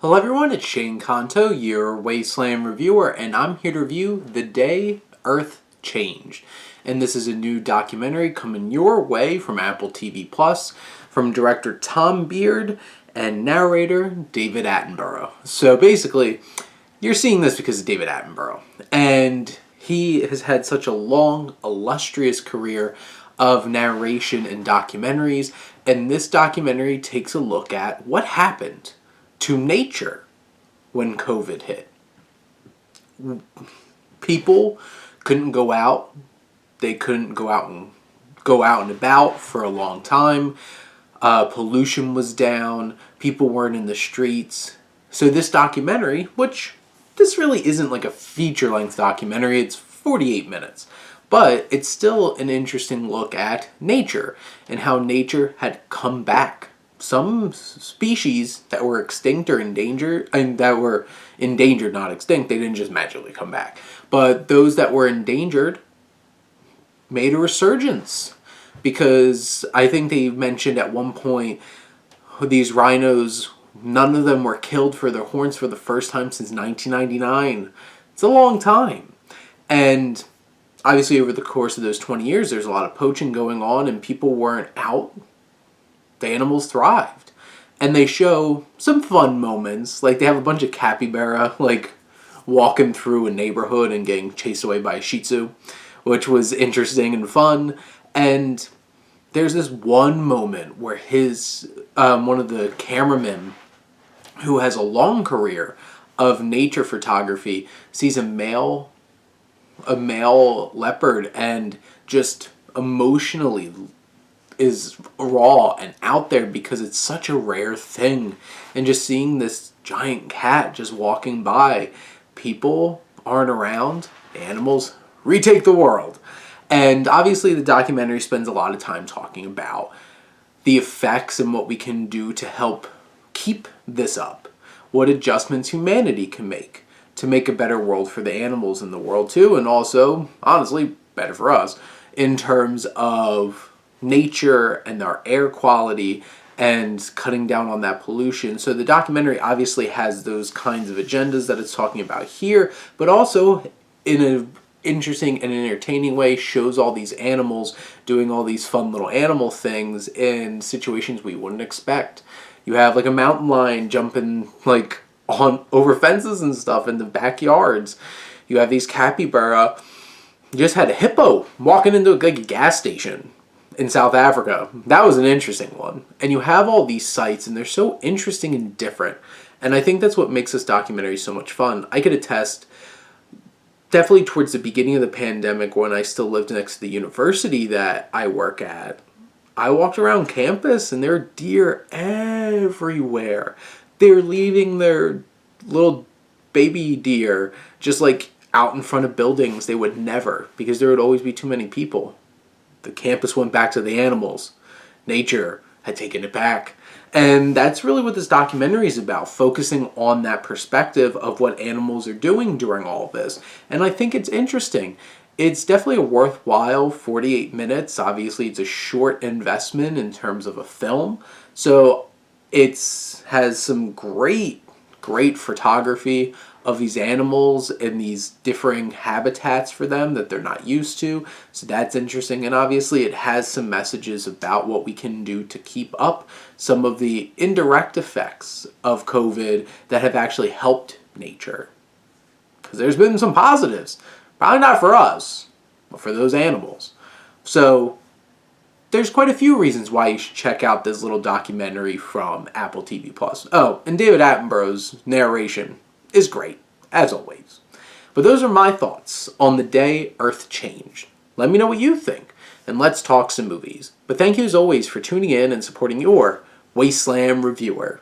Hello everyone, it's Shane Kanto, your Wasteland reviewer, and I'm here to review The Day Earth Changed. And this is a new documentary coming your way from Apple TV Plus, from director Tom Beard and narrator David Attenborough. So basically, you're seeing this because of David Attenborough. And he has had such a long, illustrious career of narration and documentaries, and this documentary takes a look at what happened to nature when COVID hit. People couldn't go out. They couldn't go out and about for a long time. Pollution was down. People weren't in the streets. So this documentary, which this really isn't like a feature-length documentary, it's 48 minutes. But it's still an interesting look at nature and how nature had come back. Some species that were extinct or endangered, that were endangered, not extinct, they didn't just magically come back. But those that were endangered made a resurgence. Because I think they mentioned at one point, these rhinos, none of them were killed for their horns for the first time since 1999. It's a long time. And obviously over the course of those 20 years, there's a lot of poaching going on and people weren't out. The animals thrived. And they show some fun moments. Like they have a bunch of capybara like walking through a neighborhood and getting chased away by a Shih Tzu, which was interesting and fun. And there's this one moment where one of the cameramen, who has a long career of nature photography, sees a male leopard and just emotionally is raw and out there because it's such a rare thing. And just seeing this giant cat just walking by, people aren't around, animals retake the world. And obviously the documentary spends a lot of time talking about the effects and what we can do to help keep this up, what adjustments humanity can make to make a better world for the animals in the world too, and also, honestly, better for us in terms of nature and our air quality and cutting down on that pollution. So the documentary obviously has those kinds of agendas that it's talking about here, but also in an interesting and entertaining way shows all these animals doing all these fun little animal things in situations we wouldn't expect. You have like a mountain lion jumping like on over fences and stuff in the backyards. You have these capybara. You just had a hippo walking into like a gas station in South Africa. That was an interesting one. And you have all these sites and they're so interesting and different. And I think that's what makes this documentary so much fun. I could attest, definitely towards the beginning of the pandemic when I still lived next to the university that I work at, I walked around campus and there are deer everywhere. They're leaving their little baby deer just like out in front of buildings. They would never, because there would always be too many people. The campus went back to the animals. Nature had taken it back. And that's really what this documentary is about, focusing on that perspective of what animals are doing during all of this. And I think it's interesting. It's definitely a worthwhile 48 minutes. Obviously, it's a short investment in terms of a film. So it has some great photography of these animals and these differing habitats for them that they're not used to. So that's interesting. And obviously it has some messages about what we can do to keep up some of the indirect effects of COVID that have actually helped nature. Because there's been some positives. Probably not for us, but for those animals. So there's quite a few reasons why you should check out this little documentary from Apple TV Plus. Oh, and David Attenborough's narration is great, as always. But those are my thoughts on The Day Earth Changed. Let me know what you think, and let's talk some movies. But thank you as always for tuning in and supporting your Wasteland reviewer.